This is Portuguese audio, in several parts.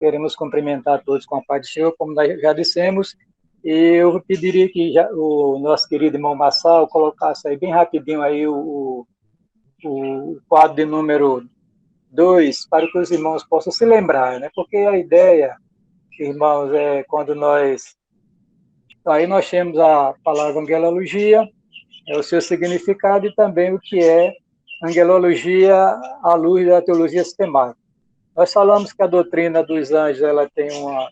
Queremos cumprimentar todos com a paz do Senhor, como nós já dissemos. E eu pediria que o nosso querido irmão Massal colocasse aí bem rapidinho aí o quadro de número 2, para que os irmãos possam se lembrar, né? Porque a ideia, irmãos, é quando nós... Aí nós temos a palavra angelologia, o seu significado e também o que é angelologia à luz da teologia sistemática. Nós falamos que a doutrina dos anjos ela tem uma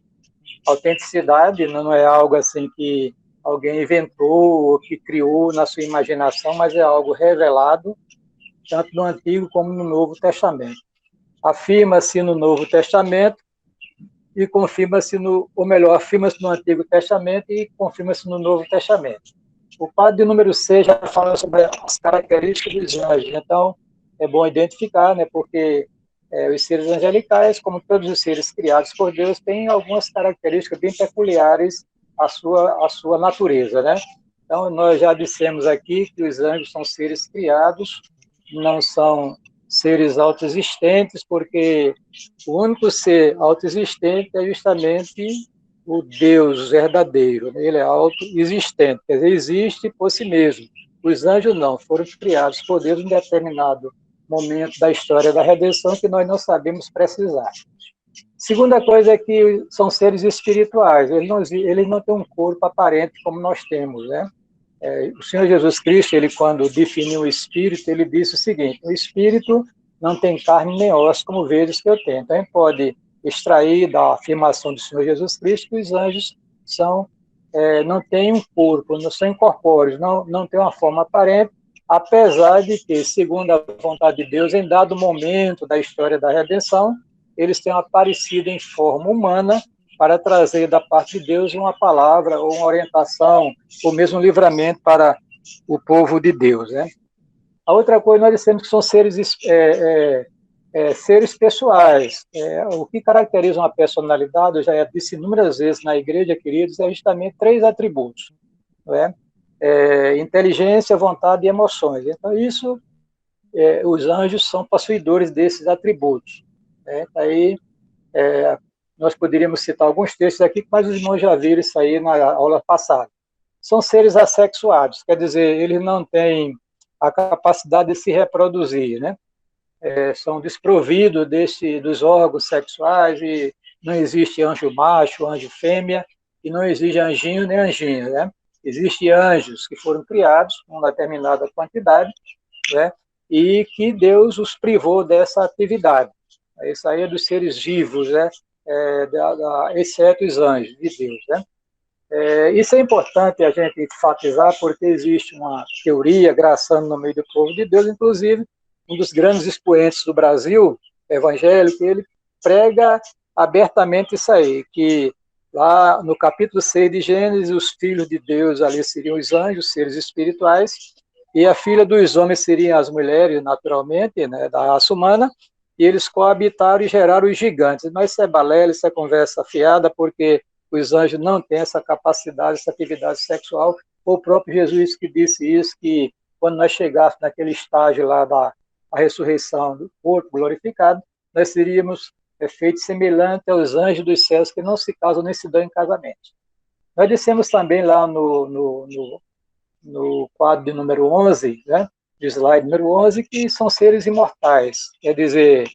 autenticidade, não é algo assim que alguém inventou ou que criou na sua imaginação, mas é algo revelado tanto no Antigo como no Novo Testamento. Afirma-se no Novo Testamento e confirma-se ou melhor, afirma-se no Antigo Testamento e confirma-se no Novo Testamento. O quadro de número 6 já fala sobre as características dos anjos, então é bom identificar, né, porque os seres angelicais, como todos os seres criados por Deus, têm algumas características bem peculiares à sua natureza, né? Então, nós já dissemos aqui que os anjos são seres criados, não são seres autoexistentes, porque o único ser autoexistente é justamente o Deus verdadeiro. Ele é autoexistente, quer dizer, existe por si mesmo. Os anjos não, foram criados por Deus em determinado momento da história da redenção que nós não sabemos precisar. Segunda coisa é que são seres espirituais, eles não têm um corpo aparente como nós temos, né? O Senhor Jesus Cristo, ele quando definiu o espírito, ele disse o seguinte: o espírito não tem carne nem osso, como vedes que eu tenho. Então, a gente pode extrair da afirmação do Senhor Jesus Cristo que os anjos não têm um corpo, não são incorpóreos, não têm uma forma aparente, apesar de que, segundo a vontade de Deus, em dado momento da história da redenção, eles tenham aparecido em forma humana para trazer da parte de Deus uma palavra ou uma orientação, ou mesmo um livramento para o povo de Deus, né? A outra coisa, nós dissemos que são seres pessoais. O que caracteriza uma personalidade, eu já disse inúmeras vezes na igreja, queridos, é justamente 3 atributos, não é? Inteligência, vontade e emoções. Então, os anjos são possuidores desses atributos, né? Aí, nós poderíamos citar alguns textos aqui, mas os irmãos já viram isso aí na aula passada. São seres assexuados, quer dizer, eles não têm a capacidade de se reproduzir, né? São desprovidos dos órgãos sexuais e não existe anjo macho, anjo fêmea, e não existe anjinho nem anjinha, né? Existem anjos que foram criados com uma determinada quantidade, né? E que Deus os privou dessa atividade. Isso aí é dos seres vivos, né? Exceto os anjos de Deus, né? Isso é importante a gente enfatizar, porque existe uma teoria graçando no meio do povo de Deus, inclusive um dos grandes expoentes do Brasil, evangélico, ele prega abertamente isso aí, que lá no capítulo 6 de Gênesis, os filhos de Deus ali seriam os anjos, seres espirituais, e a filha dos homens seriam as mulheres, naturalmente, né, da raça humana, e eles coabitaram e geraram os gigantes. Mas isso é balela, isso é conversa fiada, porque os anjos não têm essa capacidade, essa atividade sexual. O próprio Jesus que disse isso, que quando nós chegássemos naquele estágio lá da ressurreição do corpo glorificado, nós seríamos feitos semelhantes aos anjos dos céus que não se casam nem se dão em casamento. Nós dissemos também lá no quadro de número 11, né, de slide número 11, que são seres imortais, quer dizer,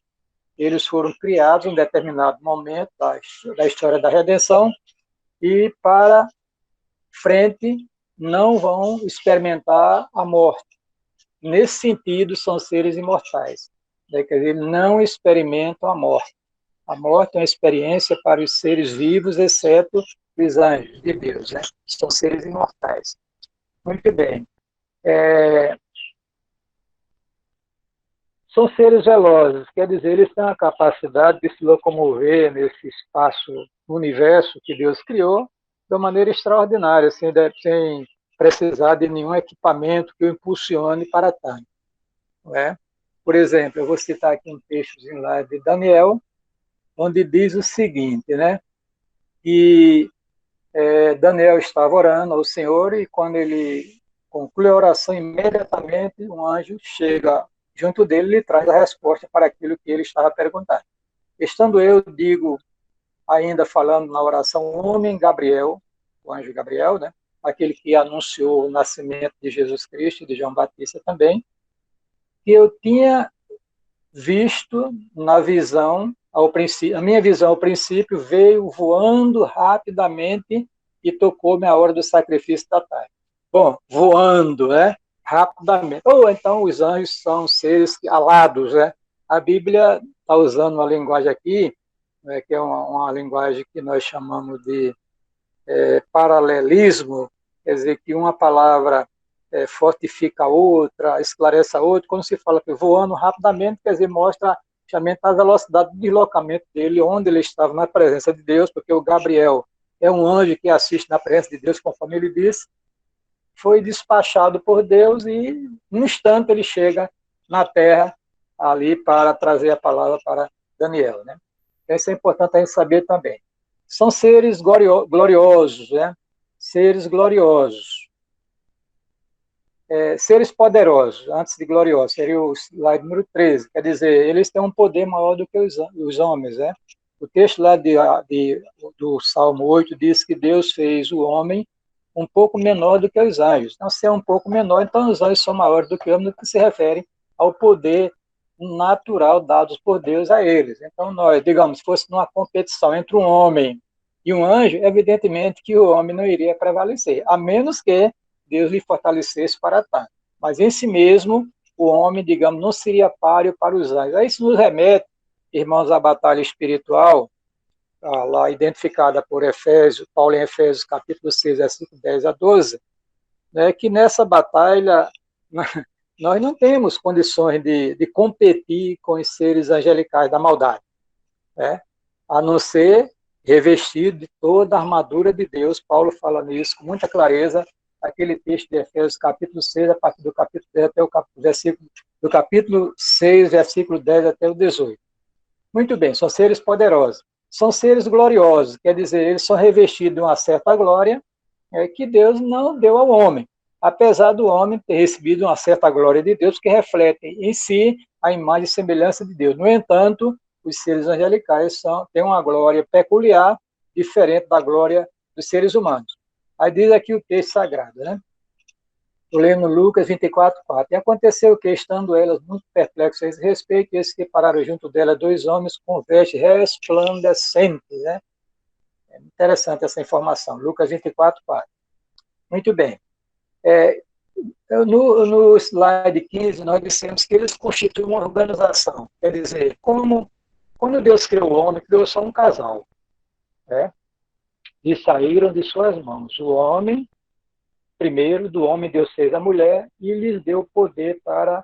eles foram criados em um determinado momento da história da redenção e para frente não vão experimentar a morte. Nesse sentido, são seres imortais, né? Quer dizer, não experimentam a morte. A morte é uma experiência para os seres vivos, exceto os anjos de Deus, né? São seres imortais. Muito bem. São seres velozes, quer dizer, eles têm a capacidade de se locomover nesse espaço, no universo que Deus criou, de uma maneira extraordinária, sem precisar de nenhum equipamento que o impulsione para tanto. Não é? Por exemplo, eu vou citar aqui um textozinho lá de Daniel, onde diz o seguinte, né? Que Daniel estava orando ao Senhor e quando ele conclui a oração, imediatamente um anjo chega junto dele e lhe traz a resposta para aquilo que ele estava perguntando. Estando eu, digo, ainda falando na oração, o homem Gabriel, o anjo Gabriel, né? Aquele que anunciou o nascimento de Jesus Cristo, de João Batista também, que eu tinha visto na visão, ao princípio, a minha visão ao princípio veio voando rapidamente e tocou-me a hora do sacrifício da tarde. Bom, voando, né? Rapidamente. Ou então os anjos são seres alados, né? A Bíblia está usando uma linguagem aqui, né, que é uma linguagem que nós chamamos de paralelismo, quer dizer que uma palavra fortifica a outra, esclarece a outra. Quando se fala que voando rapidamente, quer dizer, mostra justamente a velocidade de deslocamento dele, onde ele estava na presença de Deus, porque o Gabriel é um anjo que assiste na presença de Deus, conforme ele disse, foi despachado por Deus e, num instante, ele chega na terra ali para trazer a palavra para Daniel, né? Isso é importante a gente saber também. São seres gloriosos, né? Seres gloriosos. Seres poderosos, antes de gloriosos, seria o slide número 13, quer dizer, eles têm um poder maior do que os homens, né? O texto lá do Salmo 8 diz que Deus fez o homem um pouco menor do que os anjos. Então, se é um pouco menor, então os anjos são maiores do que o homem, no que se refere ao poder natural dados por Deus a eles. Então, nós, digamos, se fosse numa competição entre um homem e um anjo, evidentemente que o homem não iria prevalecer, a menos que Deus lhe fortalecesse para tanto. Mas em si mesmo, o homem, digamos, não seria páreo para os anjos. Aí isso nos remete, irmãos, à batalha espiritual, lá identificada por Efésios, Paulo em Efésios, capítulo 6, versículo 10 a 12, né, que nessa batalha nós não temos condições de competir com os seres angelicais da maldade, né, a não ser revestido de toda a armadura de Deus. Paulo fala nisso com muita clareza, aquele texto de Efésios, capítulo 6, a partir do capítulo 10 até do capítulo 6, versículo 10 até o 18. Muito bem, são seres poderosos. São seres gloriosos, quer dizer, eles são revestidos de uma certa glória que Deus não deu ao homem, apesar do homem ter recebido uma certa glória de Deus que reflete em si a imagem e semelhança de Deus. No entanto, os seres angelicais têm uma glória peculiar, diferente da glória dos seres humanos. Aí diz aqui o texto sagrado, né? Estou lendo Lucas 24:4. E aconteceu que, estando elas muito perplexas a esse respeito, eles que pararam junto dela 2 homens com vestes resplandecentes, né? É interessante essa informação. Lucas 24:4. Muito bem. No slide 15, nós dissemos que eles constituem uma organização. Quer dizer, quando Deus criou o homem, criou só um casal, né? E saíram de suas mãos. O homem, primeiro, do homem Deus fez a mulher e lhes deu poder para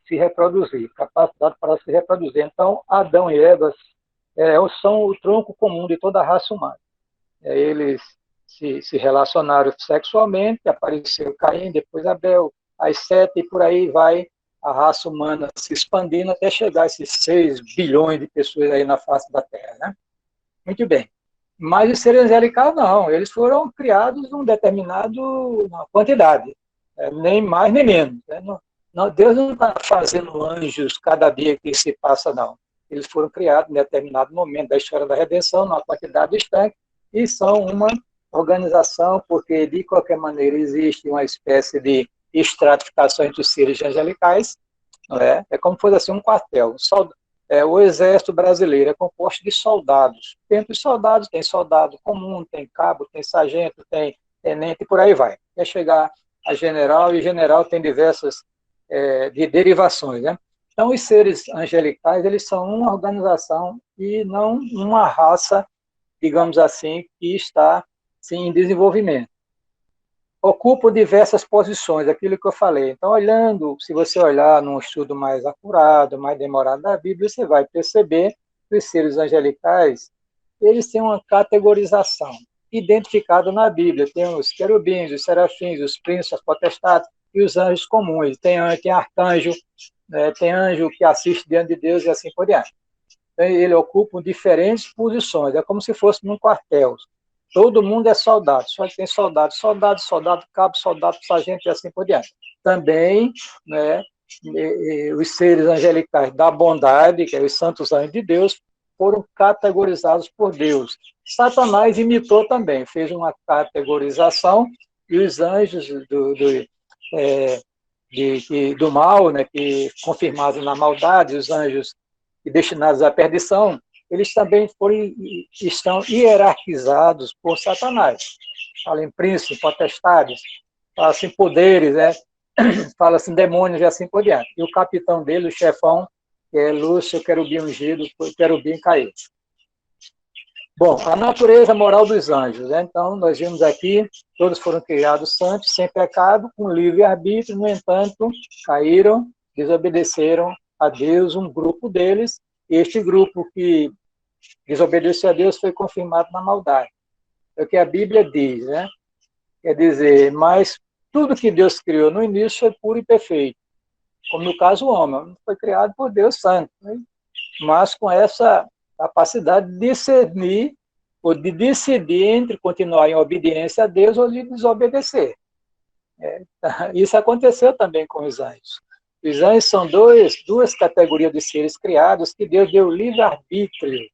se reproduzir, capacidade para se reproduzir. Então, Adão e Eva são o tronco comum de toda a raça humana. Eles se relacionaram sexualmente, apareceu Caim, depois Abel, as Sete, e por aí vai a raça humana se expandindo até chegar a esses 6 bilhões de pessoas aí na face da Terra, né? Muito bem. Mas os seres angelicais não, eles foram criados em uma determinada quantidade, nem mais nem menos. Né? Deus não está fazendo anjos cada dia que se passa, não. Eles foram criados em determinado momento da história da redenção, numa quantidade distante, e são uma organização, porque, de qualquer maneira, existe uma espécie de estratificação entre os seres angelicais, não é? É como se fosse assim um quartel. O exército brasileiro é composto de soldados. Dentro dos soldados tem soldado comum, tem cabo, tem sargento, tem tenente, e por aí vai. Até chegar a general, e general tem diversas de derivações, né? Então, os seres angelicais, eles são uma organização e não uma raça, digamos assim, que está sim, em desenvolvimento. Ocupam diversas posições, aquilo que eu falei. Então, se você olhar num estudo mais acurado, mais demorado da Bíblia, você vai perceber que os seres angelicais, eles têm uma categorização identificada na Bíblia. Tem os querubins, os serafins, os príncipes, as potestades e os anjos comuns. Tem arcanjo, tem anjo que assiste diante de Deus e assim por diante. Então, ele ocupa diferentes posições, é como se fosse num quartel. Todo mundo é soldado, só que tem soldado, cabo, soldado, sargento e assim por diante. Também, né, os seres angelicais da bondade, que é os santos anjos de Deus, foram categorizados por Deus. Satanás imitou também, fez uma categorização, e os anjos do mal, né, que confirmados na maldade, os anjos destinados à perdição, eles também estão hierarquizados por Satanás. Fala em príncipes, potestades, fala assim poderes, né? Fala assim demônios e assim por diante. E o capitão dele, o chefão, que é Lúcio, querubim ungido, querubim caído. Bom, a natureza moral dos anjos, né? Então, nós vimos aqui, todos foram criados santos, sem pecado, com livre-arbítrio, no entanto, caíram, desobedeceram a Deus, um grupo deles, e este grupo que desobedeceu a Deus foi confirmado na maldade. É o que a Bíblia diz, né? Quer dizer, mas tudo que Deus criou no início foi puro e perfeito, como no caso o homem, foi criado por Deus santo, né? Mas com essa capacidade de discernir ou de decidir entre continuar em obediência a Deus ou de desobedecer. Isso aconteceu também com os anjos. Os anjos são duas categorias de seres criados que Deus deu livre-arbítrio,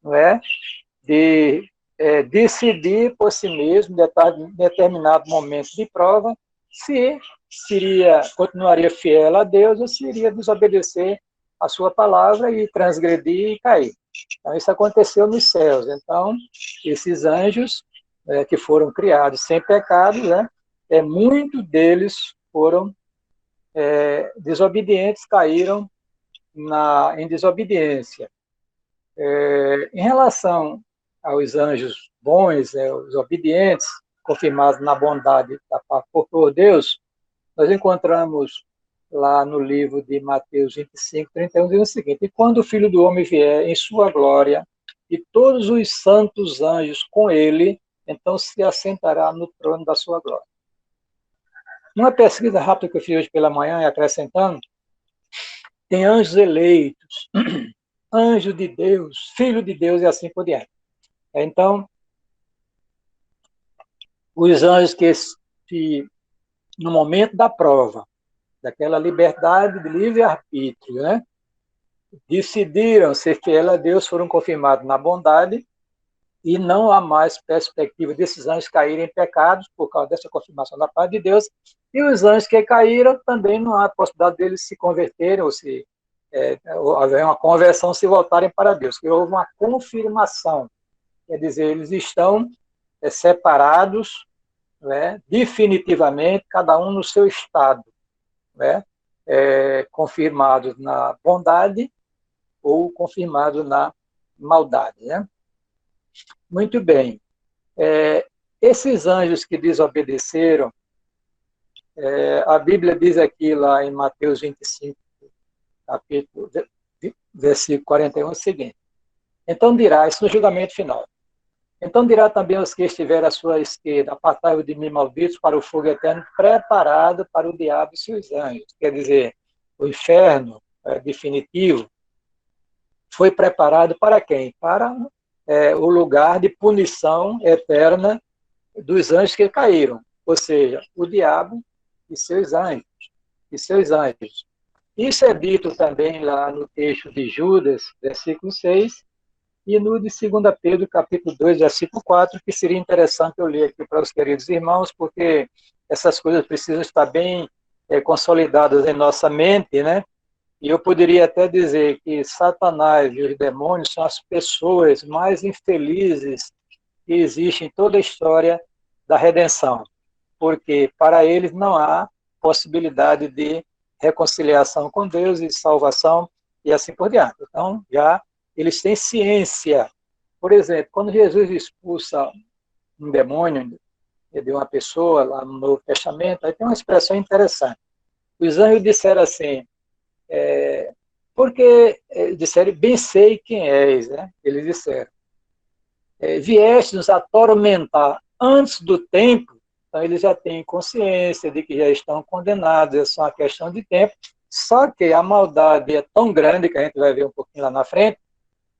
não é? De decidir por si mesmo, em determinado momento de prova, se continuaria fiel a Deus ou se iria desobedecer a sua palavra e transgredir e cair. Então, isso aconteceu nos céus. Então, esses anjos que foram criados sem pecado, né, muitos deles foram desobedientes, caíram em desobediência. Em relação aos anjos bons, os obedientes, confirmados na bondade por Deus, nós encontramos lá no livro de Mateus 25, 31, diz o seguinte: e quando o Filho do Homem vier em sua glória, e todos os santos anjos com ele, então se assentará no trono da sua glória. Uma pesquisa rápida que eu fiz hoje pela manhã, acrescentando, tem anjos eleitos, anjo de Deus, filho de Deus e assim por diante. Então, os anjos que no momento da prova, daquela liberdade de livre-arbítrio, né, decidiram ser fiel a Deus, foram confirmados na bondade, e não há mais perspectiva desses anjos caírem em pecados por causa dessa confirmação da parte de Deus, e os anjos que caíram também não há possibilidade deles se converterem ou haver uma conversão, se voltarem para Deus, que houve uma confirmação, quer dizer, eles estão separados, né, definitivamente, cada um no seu estado, né, confirmado na bondade ou confirmado na maldade, né? Muito bem. Esses anjos que desobedeceram, a Bíblia diz aqui lá em Mateus 25, capítulo, versículo 41, o seguinte: então dirá, isso no julgamento final, então dirá também aos que estiverem à sua esquerda: apartai-vos de mim, malditos, para o fogo eterno, preparado para o diabo e seus anjos. Quer dizer, o inferno definitivo foi preparado para quem? Para o lugar de punição eterna dos anjos que caíram, ou seja, o diabo e seus anjos. Isso é dito também lá no texto de Judas, versículo 6, e no de 2 Pedro, capítulo 2, versículo 4, que seria interessante eu ler aqui para os queridos irmãos, porque essas coisas precisam estar bem consolidadas em nossa mente, né? E eu poderia até dizer que Satanás e os demônios são as pessoas mais infelizes que existem em toda a história da redenção, porque para eles não há possibilidade de reconciliação com Deus e de salvação e assim por diante. Então, já eles têm ciência. Por exemplo, quando Jesus expulsa um demônio de uma pessoa lá no Novo Testamento, aí tem uma expressão interessante. Os anjos disseram assim, porque disseram, bem sei quem és, né? Eles disseram, vieste nos atormentar antes do tempo. Então eles já têm consciência de que já estão condenados, é só uma questão de tempo, só que a maldade é tão grande, que a gente vai ver um pouquinho lá na frente,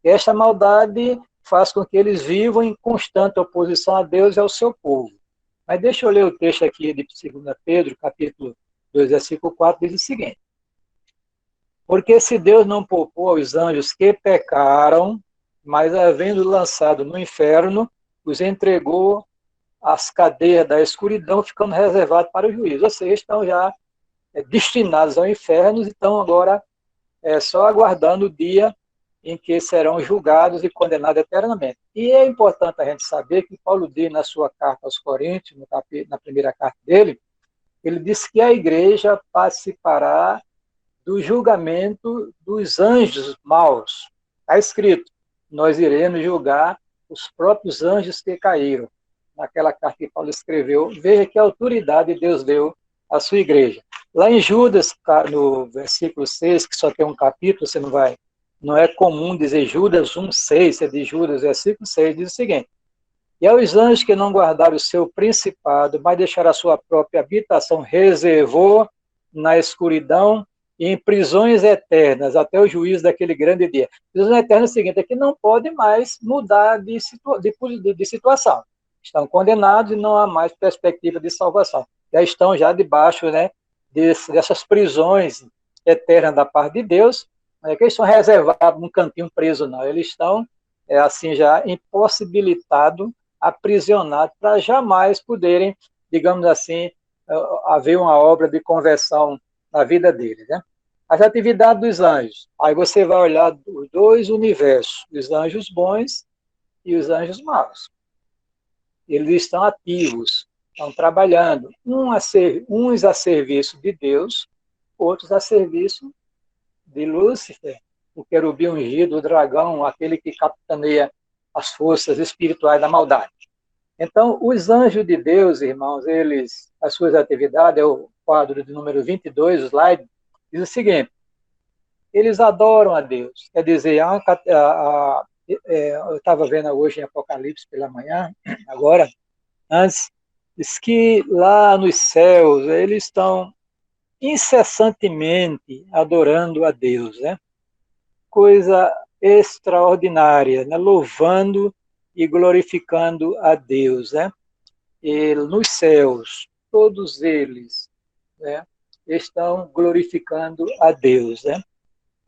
que esta maldade faz com que eles vivam em constante oposição a Deus e ao seu povo. Mas deixa eu ler o texto aqui de 2 Pedro, capítulo 2, versículo 4, diz o seguinte: Porque se Deus não poupou aos anjos que pecaram, mas havendo lançado no inferno, os entregou às cadeias da escuridão, ficando reservados para o juízo. Ou seja, estão já destinados ao inferno e estão agora só aguardando o dia em que serão julgados e condenados eternamente. E é importante a gente saber que Paulo diz na sua carta aos Coríntios, na primeira carta dele, ele diz que a igreja participará do julgamento dos anjos maus. Está escrito, nós iremos julgar os próprios anjos que caíram. Naquela carta que Paulo escreveu, veja que autoridade Deus deu à sua igreja. Lá em Judas, no versículo 6, que só tem um capítulo, não é comum dizer Judas 1,6, é de Judas, versículo 6, diz o seguinte: e aos anjos que não guardaram o seu principado, mas deixaram a sua própria habitação, reservou na escuridão e em prisões eternas, até o juízo daquele grande dia. Prisões eternas é o seguinte, é que não pode mais mudar de situação. Estão condenados e não há mais perspectiva de salvação. Já estão debaixo dessas prisões eternas da parte de Deus, não é que eles estão reservados num cantinho preso, não. Eles estão, assim, já impossibilitados, aprisionados, para jamais poderem, digamos assim, haver uma obra de conversão na vida deles, né? As atividades dos anjos. Aí você vai olhar os dois universos, os anjos bons e os anjos maus. Eles estão ativos, estão trabalhando, uns a serviço de Deus, outros a serviço de Lúcifer, o querubim ungido, o dragão, aquele que capitaneia as forças espirituais da maldade. Então, os anjos de Deus, irmãos, as suas atividades, é o quadro de número 22, o slide, diz o seguinte: eles adoram a Deus. Quer dizer, eu estava vendo hoje em Apocalipse pela manhã, agora, antes, diz que lá nos céus eles estão incessantemente adorando a Deus, né? Coisa extraordinária, né? Louvando e glorificando a Deus, né? E nos céus, todos eles, né, estão glorificando a Deus, né?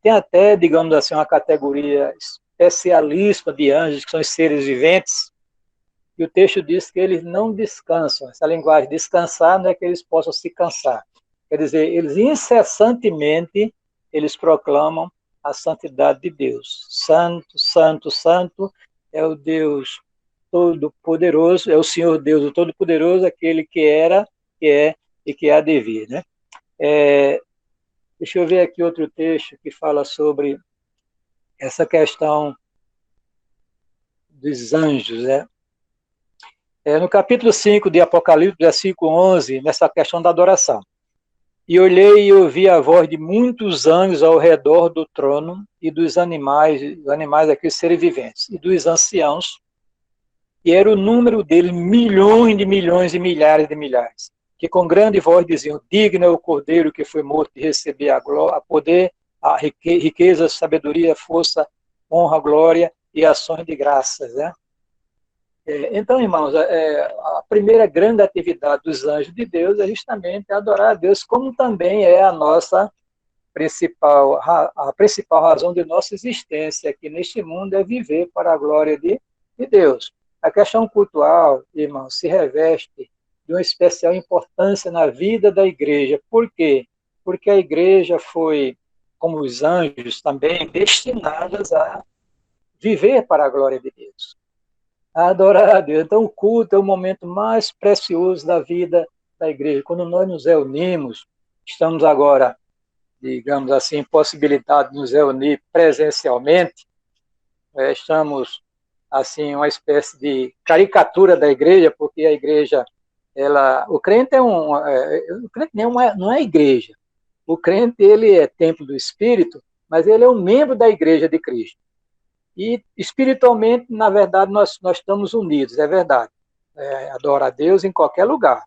Tem até, digamos assim, uma categoria especialista de anjos, que são os seres viventes, e o texto diz que eles não descansam. Essa linguagem descansar não é que eles possam se cansar. Quer dizer, eles incessantemente eles proclamam a santidade de Deus. Santo, santo, santo é o Deus Todo-Poderoso, é o Senhor Deus, o Todo-Poderoso, aquele que era, que é e que há de vir, né? Deixa eu ver aqui outro texto que fala sobre essa questão dos anjos, né? No capítulo 5 de Apocalipse, versículo 11, nessa questão da adoração. E olhei e ouvi a voz de muitos anjos ao redor do trono e dos animais aqui, seres viventes, e dos anciãos, e era o número deles milhões de milhões e milhares de milhares, que com grande voz diziam: digno é o Cordeiro que foi morto de receber a glória, a poder, a riqueza, sabedoria, força, honra, glória e ações de graças, né? Então, irmãos, a primeira grande atividade dos anjos de Deus é justamente adorar a Deus, como também é a principal razão de nossa existência aqui neste mundo, é viver para a glória de Deus. A questão cultural, irmãos, se reveste de uma especial importância na vida da igreja. Por quê? Porque a igreja foi, como os anjos também, destinadas a viver para a glória de Deus, a adorar a Deus. Então, o culto é o momento mais precioso da vida da igreja. Quando nós nos reunimos, estamos agora, digamos assim, possibilitados de nos reunir presencialmente, estamos, assim, uma espécie de caricatura da igreja, porque a igreja, o crente o crente não é igreja. O crente, ele é templo do Espírito, mas ele é um membro da igreja de Cristo. E espiritualmente, na verdade, nós estamos unidos, é verdade. Adora a Deus em qualquer lugar,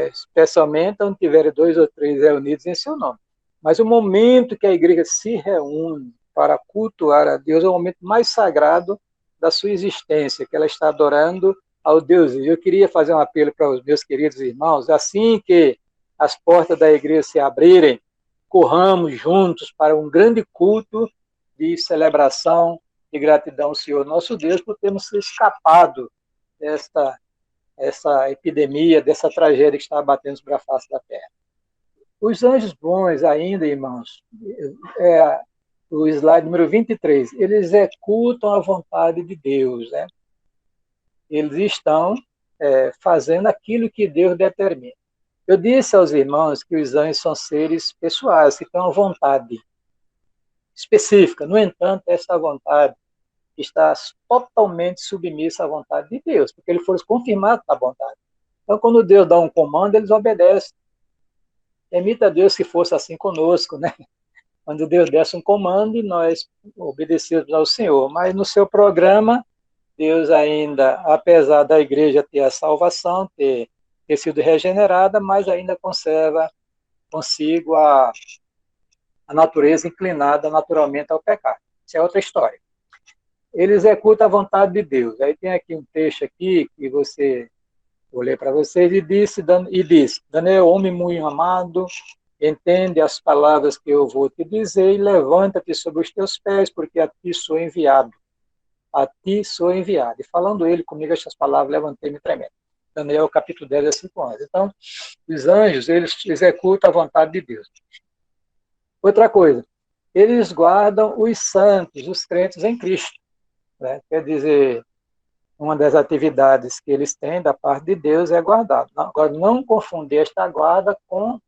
especialmente onde tiverem 2 ou 3 reunidos em seu nome. Mas o momento que a igreja se reúne para cultuar a Deus é o momento mais sagrado da sua existência, que ela está adorando ao Deus. E eu queria fazer um apelo para os meus queridos irmãos: assim que as portas da igreja se abrirem, corramos juntos para um grande culto de celebração e gratidão ao Senhor nosso Deus por termos escapado essa epidemia, dessa tragédia que está abatendo sobre a face da terra. Os anjos bons ainda, irmãos, o slide número 23, eles executam a vontade de Deus, né? Eles estão fazendo aquilo que Deus determina. Eu disse aos irmãos que os anjos são seres pessoais, que têm uma vontade específica. No entanto, essa vontade está totalmente submissa à vontade de Deus, porque eles foram confirmados na vontade. Então, quando Deus dá um comando, eles obedecem. Permita Deus que fosse assim conosco, né? Quando Deus desse um comando e nós obedecemos ao Senhor. Mas no seu programa, Deus ainda, apesar da igreja ter a salvação, ter sido regenerada, mas ainda conserva consigo a natureza inclinada naturalmente ao pecado. Isso é outra história. Ele executa a vontade de Deus. Aí tem aqui um texto aqui que vou ler para vocês, e diz, Daniel, homem muito amado, entende as palavras que eu vou te dizer e levanta-te sobre os teus pés, porque a ti sou enviado. A ti sou enviado. E falando ele comigo estas palavras, levantei-me tremendo. Daniel, capítulo 10, versículo 11. Então, os anjos, eles executam a vontade de Deus. Outra coisa, eles guardam os santos, os crentes em Cristo. Né? Quer dizer, uma das atividades que eles têm da parte de Deus é guardar. Agora, não confundir esta guarda com,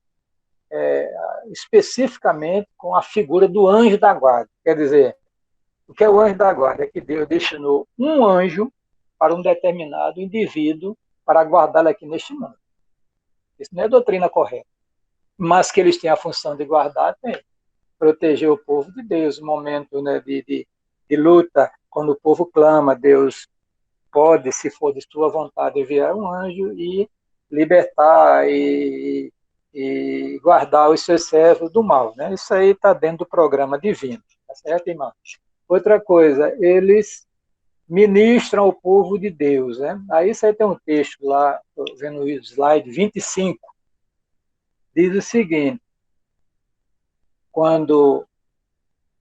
especificamente, com a figura do anjo da guarda. Quer dizer, o que é o anjo da guarda? É que Deus destinou um anjo para um determinado indivíduo para guardá-lo aqui neste mundo. Isso não é doutrina correta. Mas que eles têm a função de guardar, tem. Proteger o povo de Deus, no momento, né, de luta, quando o povo clama, Deus pode, se for de sua vontade, enviar um anjo e libertar e guardar os seus servos do mal. Né? Isso aí está dentro do programa divino. Tá certo, irmão? Outra coisa, eles ministram ao povo de Deus. Né? Aí você tem um texto lá, estou vendo o slide 25, diz o seguinte, quando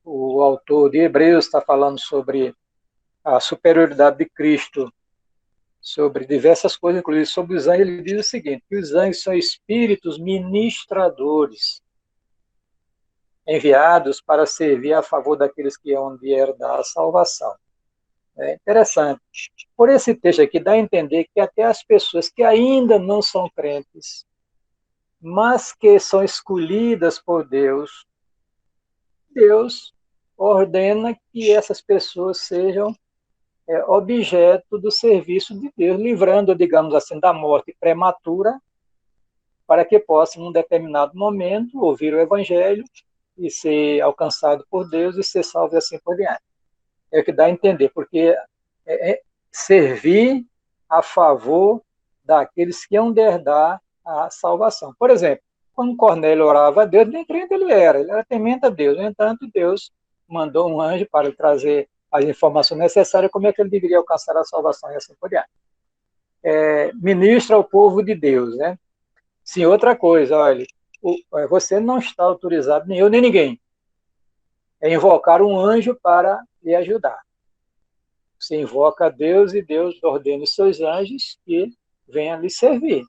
o autor de Hebreus está falando sobre a superioridade de Cristo, sobre diversas coisas, inclusive sobre os anjos, ele diz o seguinte, que os anjos são espíritos ministradores, enviados para servir a favor daqueles que hão de herdar a salvação. É interessante. Por esse texto aqui, dá a entender que até as pessoas que ainda não são crentes, mas que são escolhidas por Deus, Deus ordena que essas pessoas sejam objeto do serviço de Deus, livrando, digamos assim, da morte prematura, para que possam, num determinado momento, ouvir o Evangelho e ser alcançado por Deus e ser salvo e assim por diante. É o que dá a entender, porque servir a favor daqueles que hão de herdar a salvação. Por exemplo, quando Cornélio orava a Deus, nem crente ele era temente a Deus. No entanto, Deus mandou um anjo para lhe trazer as informações necessárias, como é que ele deveria alcançar a salvação e assim por diante. Ministra ao povo de Deus, né? Sim, outra coisa, olha, você não está autorizado, nem eu, nem ninguém, invocar um anjo para lhe ajudar. Você invoca a Deus e Deus ordena os seus anjos que venham lhe servir.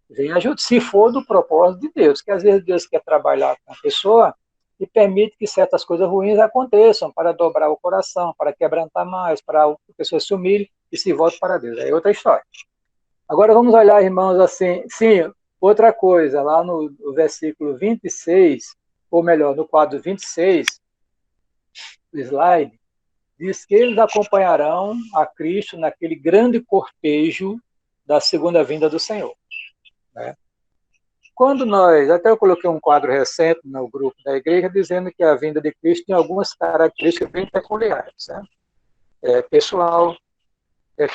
Venha ajudar, se for do propósito de Deus, que às vezes Deus quer trabalhar com a pessoa e permite que certas coisas ruins aconteçam para dobrar o coração, para quebrantar mais, para a pessoa se humilhe e se volte para Deus. É outra história. Agora vamos olhar, irmãos, assim, sim, outra coisa, lá no versículo 26, ou melhor, no quadro 26, do slide, diz que eles acompanharão a Cristo naquele grande cortejo da segunda vinda do Senhor. Né? Quando até eu coloquei um quadro recente no grupo da igreja, dizendo que a vinda de Cristo tem algumas características bem peculiares. Né? Pessoal,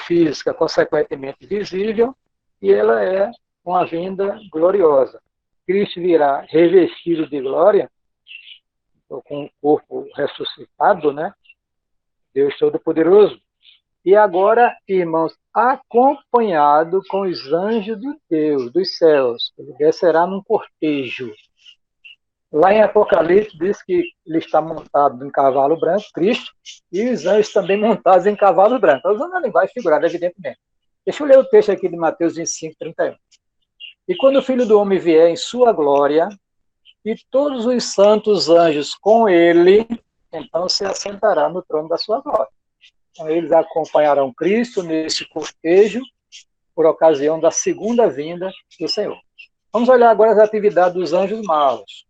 física, consequentemente visível, e ela é uma vinda gloriosa. Cristo virá revestido de glória, com o corpo ressuscitado, né? Deus Todo-Poderoso. E agora, irmãos, acompanhado com os anjos de Deus, dos céus. Ele descerá num cortejo. Lá em Apocalipse diz que ele está montado em cavalo branco, Cristo, e os anjos também montados em cavalo branco. Estou usando a linguagem figurada, evidentemente. Deixa eu ler o texto aqui de Mateus 25, 31. E quando o Filho do Homem vier em sua glória, e todos os santos anjos com ele, então se assentará no trono da sua glória. Então, eles acompanharão Cristo nesse cortejo, por ocasião da segunda vinda do Senhor. Vamos olhar agora as atividades dos anjos maus.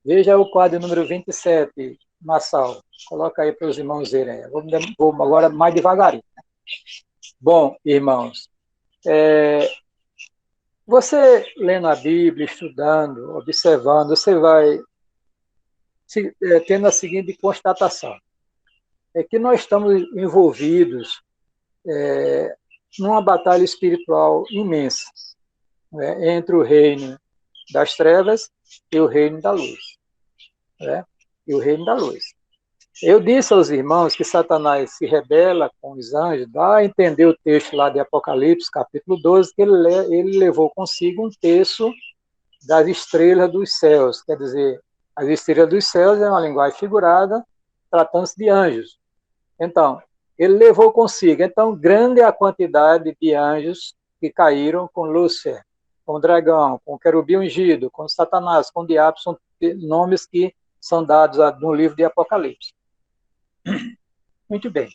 Veja o quadro número 27, Massal. Coloca aí para os irmãos verem. Vou agora mais devagarinho. Bom, irmãos, você lendo a Bíblia, estudando, observando, você vai tendo a seguinte constatação. É que nós estamos envolvidos numa batalha espiritual imensa, né, entre o reino das trevas e o reino da luz. Né, e o reino da luz. Eu disse aos irmãos que Satanás se rebela com os anjos, dá a entender o texto lá de Apocalipse, capítulo 12, que ele levou consigo um terço das estrelas dos céus. Quer dizer, as estrelas dos céus é uma linguagem figurada, tratando-se de anjos. Então, ele levou consigo. Então, grande é a quantidade de anjos que caíram com Lúcifer, com o dragão, com o querubim ungido, com Satanás, com o diabo, são nomes que são dados no livro de Apocalipse. Muito bem.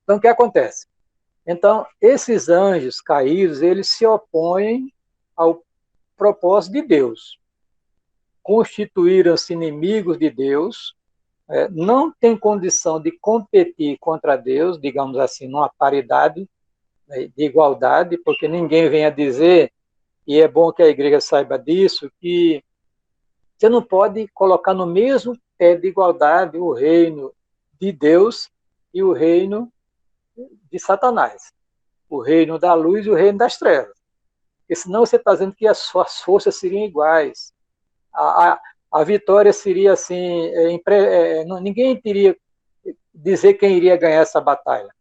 Então, o que acontece? Então, esses anjos caídos, eles se opõem ao propósito de Deus. Constituíram-se inimigos de Deus, não têm condição de competir contra Deus, digamos assim, numa paridade, de igualdade, porque ninguém vem a dizer, e é bom que a igreja saiba disso, que você não pode colocar no mesmo pé de igualdade o reino de Deus e o reino de Satanás, o reino da luz e o reino das trevas. Porque senão você está dizendo que as suas forças seriam iguais. A vitória seria assim, ninguém teria dizer quem iria ganhar essa batalha.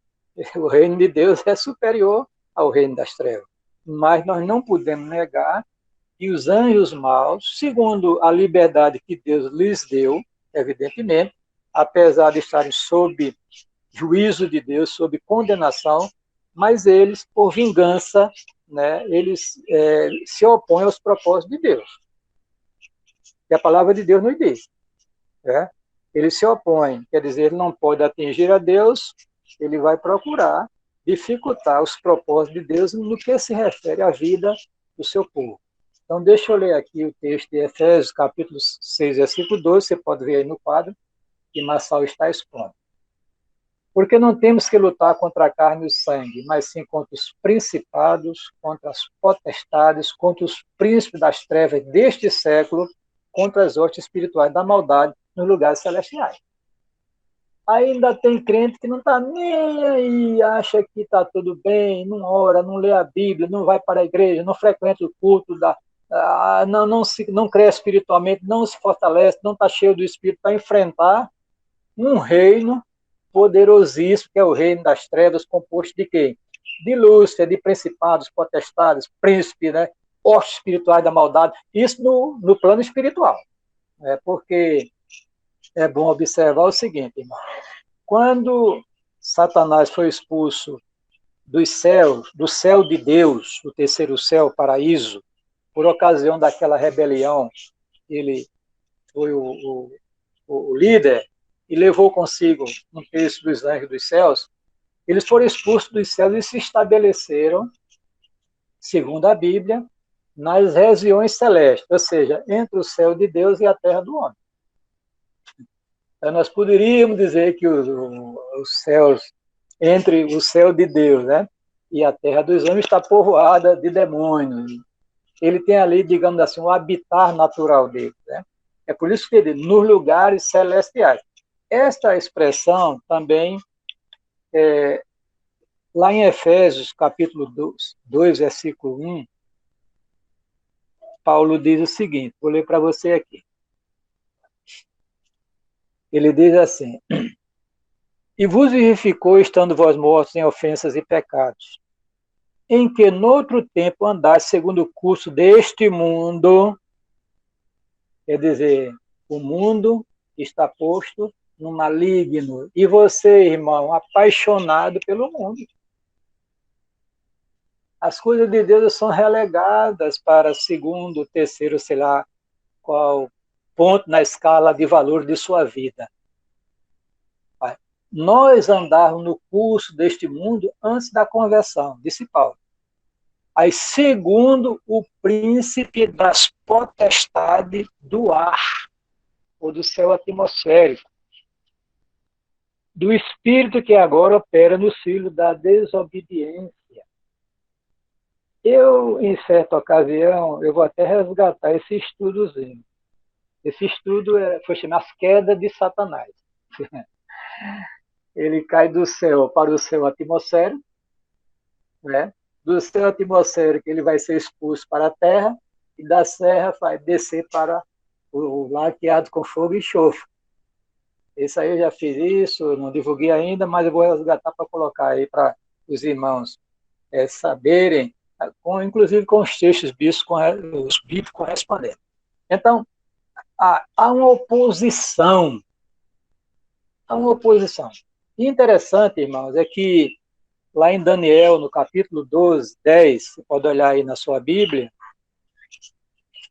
O reino de Deus é superior ao reino das trevas. Mas nós não podemos negar que os anjos maus, segundo a liberdade que Deus lhes deu, evidentemente, apesar de estarem sob juízo de Deus, sob condenação, mas eles, por vingança, né, eles se opõem aos propósitos de Deus. E a palavra de Deus nos diz. Né? Ele se opõe, quer dizer, ele não pode atingir a Deus, ele vai procurar dificultar os propósitos de Deus no que se refere à vida do seu povo. Então, deixa eu ler aqui o texto de Efésios, capítulo 6, versículo 12, você pode ver aí no quadro, que Massal está expondo. Porque não temos que lutar contra a carne e o sangue, mas sim contra os principados, contra as potestades, contra os príncipes das trevas deste século, contra as hostes espirituais da maldade nos lugares celestiais. Ainda tem crente que não está nem aí, acha que está tudo bem, não ora, não lê a Bíblia, não vai para a igreja, não frequenta o culto, não cresce espiritualmente, não se fortalece, não está cheio do Espírito para enfrentar um reino poderosíssimo, que é o reino das trevas, composto de quem? De Lúcifer, de principados, potestades, príncipes, né? Hostes espirituais da maldade, isso no plano espiritual. Porque é bom observar o seguinte, irmão. Quando Satanás foi expulso dos céus, do céu de Deus, o terceiro céu, o paraíso, por ocasião daquela rebelião, ele foi o líder e levou consigo um terço dos anjos dos céus, eles foram expulsos dos céus e se estabeleceram, segundo a Bíblia, nas regiões celestes, ou seja, entre o céu de Deus e a terra do homem. Então, nós poderíamos dizer que os céus, entre o céu de Deus, né, e a terra dos homens, está povoada de demônios. Ele tem ali, digamos assim, o habitat natural dele. Né? É por isso que ele diz, nos lugares celestiais. Esta expressão também, lá em Efésios, capítulo 2, versículo 1, Paulo diz o seguinte, vou ler para você aqui. Ele diz assim, e vos vivificou estando vós mortos em ofensas e pecados, em que noutro tempo andaste segundo o curso deste mundo, quer dizer, o mundo está posto no maligno, e você, irmão, apaixonado pelo mundo. As coisas de Deus são relegadas para segundo, terceiro, sei lá, qual ponto na escala de valor de sua vida. Nós andávamos no curso deste mundo antes da conversão, disse Paulo. Aí, segundo o príncipe das potestades do ar, ou do céu atmosférico, do espírito que agora opera no filho da desobediência. Eu, em certa ocasião, eu vou até resgatar esse estudozinho. Esse estudo foi chamado As Quedas de Satanás. Ele cai do céu para o céu atmosférico, né? Do céu atmosférico ele vai ser expulso para a terra, e da terra vai descer para o laqueado com fogo e enxofre. Esse aí eu já fiz isso, não divulguei ainda, mas eu vou resgatar para colocar aí para os irmãos saberem, inclusive com os textos os bíblicos correspondentes. Então, há uma oposição. Há uma oposição. E interessante, irmãos, é que lá em Daniel, no capítulo 12, 10, você pode olhar aí na sua Bíblia,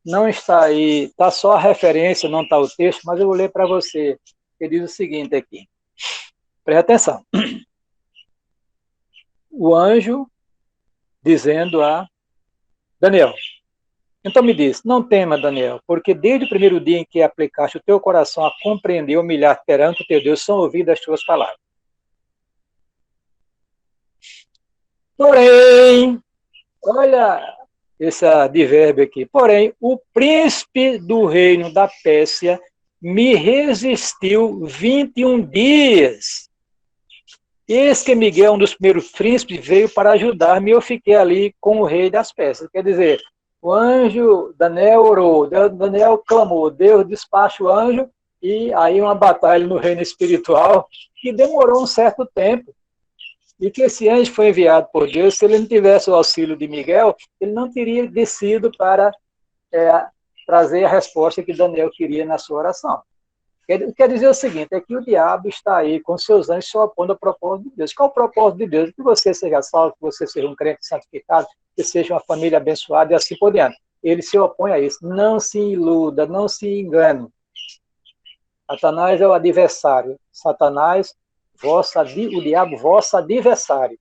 não está aí, está só a referência, não está o texto, mas eu vou ler para você, que diz o seguinte aqui. Preste atenção. O anjo dizendo a Daniel, então me diz, não tema, Daniel, porque desde o primeiro dia em que aplicaste o teu coração a compreender e humilhar perante o teu Deus, são ouvidas as tuas palavras. Porém, olha esse advérbio aqui, porém, o príncipe do reino da Pérsia me resistiu 21 dias. Eis que Miguel, um dos primeiros príncipes, veio para ajudar-me e eu fiquei ali com o rei das Pérsias. Quer dizer, o anjo, Daniel orou, Daniel clamou, Deus despacha o anjo, e aí uma batalha no reino espiritual que demorou um certo tempo. E que esse anjo foi enviado por Deus, se ele não tivesse o auxílio de Miguel, ele não teria descido para trazer a resposta que Daniel queria na sua oração. Quer dizer o seguinte, é que o diabo está aí com seus anjos se opondo ao propósito de Deus. Qual é o propósito de Deus? Que você seja salvo, que você seja um crente santificado, que seja uma família abençoada e assim por diante. Ele se opõe a isso. Não se iluda, não se engane. Satanás é o adversário. Satanás, o diabo, vosso adversário.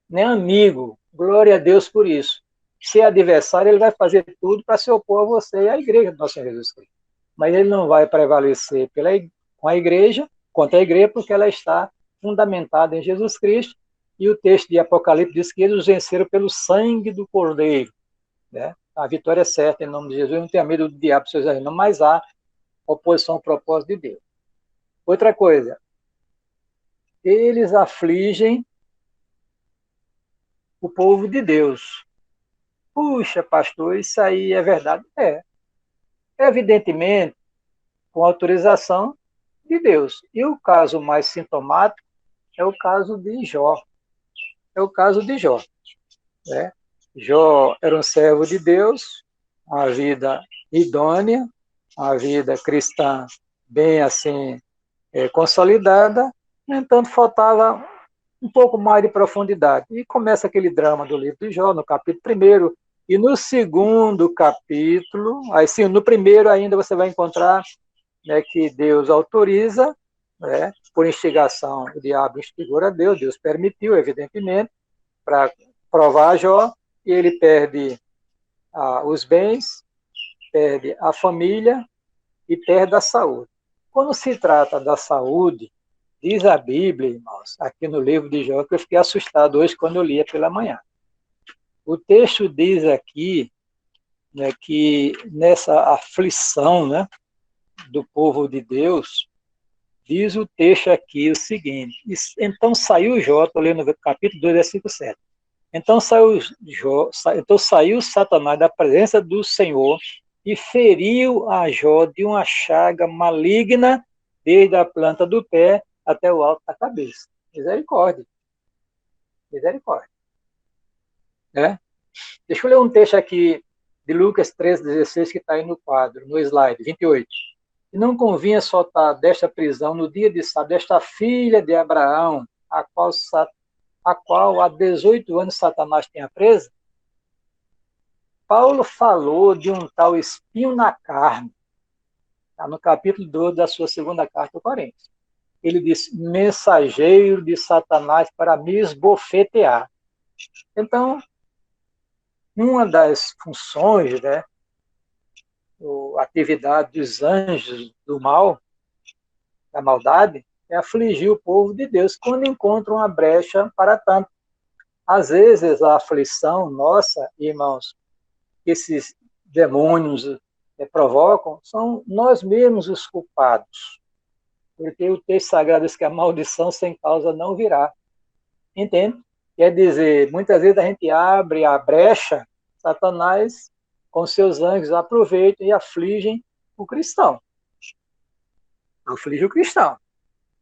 Nem amigo. Glória a Deus por isso. Se é adversário, ele vai fazer tudo para se opor a você e à igreja do nosso Senhor Jesus Cristo. Mas ele não vai prevalecer com a igreja, contra a igreja, porque ela está fundamentada em Jesus Cristo, e o texto de Apocalipse diz que eles os venceram pelo sangue do Cordeiro. Né? A vitória é certa em nome de Jesus, não tenha medo do diabo, seus não, mas há oposição ao propósito de Deus. Outra coisa, eles afligem o povo de Deus. Puxa, pastor, isso aí é verdade? É. Evidentemente, com autorização de Deus. E o caso mais sintomático é o caso de Jó. É o caso de Jó. Né? Jó era um servo de Deus, uma vida idônea, uma vida cristã bem assim consolidada, no entanto faltava um pouco mais de profundidade. E começa aquele drama do livro de Jó, no capítulo 1º, e no segundo capítulo, aí sim, no primeiro ainda você vai encontrar que Deus autoriza, por instigação, o diabo instigou a Deus, Deus permitiu, evidentemente, para provar a Jó, e ele perde os bens, perde a família e perde a saúde. Quando se trata da saúde, diz a Bíblia, irmãos, aqui no livro de Jó, que eu fiquei assustado hoje quando eu lia pela manhã. O texto diz aqui que nessa aflição do povo de Deus, diz o texto aqui o seguinte, então saiu Jó, estou lendo no capítulo 2, versículo 7. Então saiu Satanás da presença do Senhor e feriu a Jó de uma chaga maligna desde a planta do pé até o alto da cabeça. Misericórdia. Misericórdia. né? Deixa eu ler um texto aqui de Lucas 13,16, que está aí no quadro, no slide 28. E não convinha soltar desta prisão no dia de sábado desta filha de Abraão, a qual há 18 anos Satanás tinha presa? Paulo falou de um tal espinho na carne, tá no capítulo 12 da sua segunda carta aos Coríntios. Ele diz, mensageiro de Satanás para me esbofetear. Então, uma das funções, né, a atividade dos anjos do mal, da maldade, é afligir o povo de Deus quando encontram uma brecha para tanto. Às vezes, a aflição nossa, irmãos, que esses demônios provocam, são nós mesmos os culpados. Porque o texto sagrado diz que a maldição sem causa não virá. Entende? Quer dizer, muitas vezes a gente abre a brecha, Satanás, com seus anjos, aproveitam e afligem o cristão. Aflige o cristão.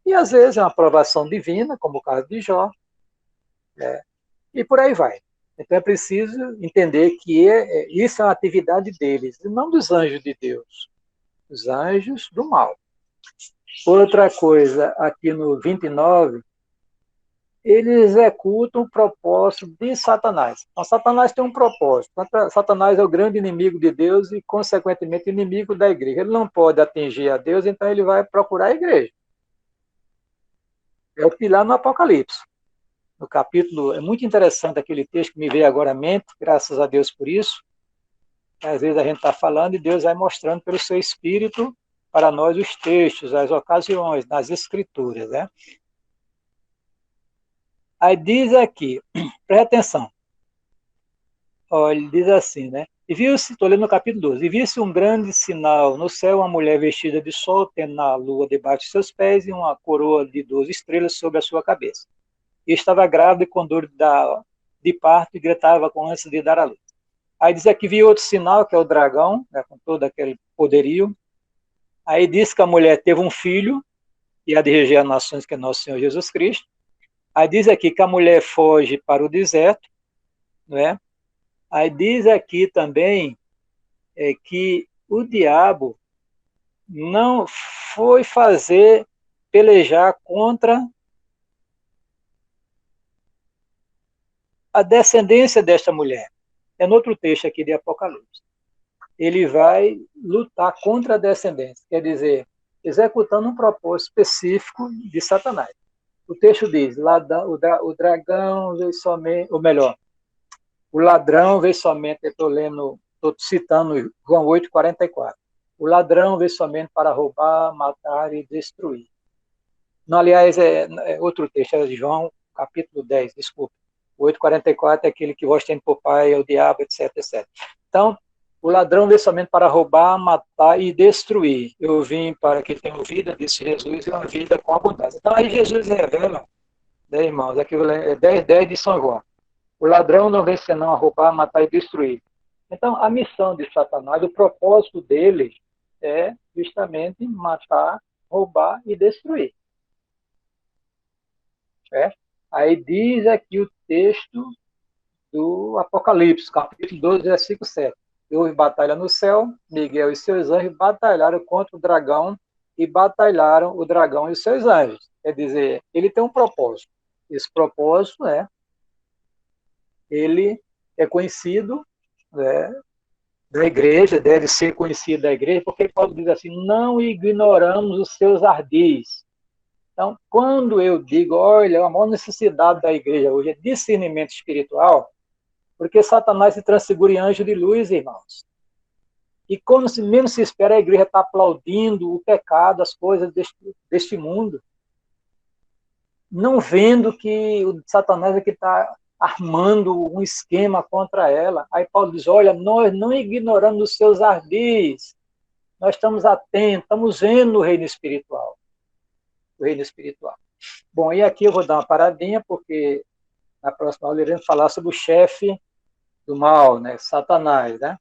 E às vezes é uma aprovação divina, como o caso de Jó, né? E por aí vai. Então é preciso entender que isso é uma atividade deles, e não dos anjos de Deus, os anjos do mal. Outra coisa, aqui no 29, eles executam o propósito de Satanás. Então, Satanás tem um propósito. Satanás é o grande inimigo de Deus e, consequentemente, inimigo da igreja. Ele não pode atingir a Deus, então ele vai procurar a igreja. É o pilar no Apocalipse. No capítulo, é muito interessante aquele texto que me veio agora à mente, graças a Deus por isso. Às vezes a gente está falando e Deus vai mostrando pelo seu Espírito para nós os textos, as ocasiões, nas Escrituras, né? Aí diz aqui, presta atenção. Olha, ele diz assim, né? E viu-se, estou lendo no capítulo 12, e viu-se um grande sinal no céu, uma mulher vestida de sol, tendo na lua debaixo de seus pés e uma coroa de 12 estrelas sobre a sua cabeça. E estava grávida com dor de parto e gritava com ânsia de dar à luz. Aí diz aqui, viu outro sinal, que é o dragão, né, com todo aquele poderio. Aí diz que a mulher teve um filho, e há de reger as nações, que é nosso Senhor Jesus Cristo. Aí diz aqui que a mulher foge para o deserto, não é? Aí diz aqui também que o diabo não foi fazer pelejar contra a descendência desta mulher. É no outro texto aqui de Apocalipse. Ele vai lutar contra a descendência, quer dizer, executando um propósito específico de Satanás. O texto diz, o dragão veio somente, ou melhor, o ladrão veio somente, estou citando João 8,44. O ladrão veio somente para roubar, matar e destruir. Não, aliás, é outro texto, é de João, capítulo 10, desculpa. 8,44 é aquele que vós tem por pai, é o diabo, etc, etc. Então, o ladrão veio somente para roubar, matar e destruir. Eu vim para que tenham vida, disse Jesus, e uma vida com abundância. Então, aí Jesus revela, né, irmãos, aquilo é 10:10 de São João. O ladrão não vem senão a roubar, matar e destruir. Então, a missão de Satanás, o propósito dele é justamente matar, roubar e destruir. É? Aí diz aqui o texto do Apocalipse, capítulo 12, versículo 7. Houve batalha no céu, Miguel e seus anjos batalharam contra o dragão e batalharam o dragão e os seus anjos. Quer dizer, ele tem um propósito. Esse propósito ele é conhecido, né, da igreja, deve ser conhecido da igreja, porque Paulo diz assim, não ignoramos os seus ardis. Então, quando eu digo, olha, a maior necessidade da igreja hoje é discernimento espiritual, porque Satanás se transfigura em anjo de luz, irmãos. E quando menos se espera, a igreja está aplaudindo o pecado, as coisas deste mundo, não vendo que o Satanás é que está armando um esquema contra ela. Aí Paulo diz, olha, nós não ignoramos os seus ardis, nós estamos atentos, estamos vendo o reino espiritual. O reino espiritual. Bom, e aqui eu vou dar uma paradinha, porque na próxima aula iremos falar sobre o chefe do mal, né? Satanás, né?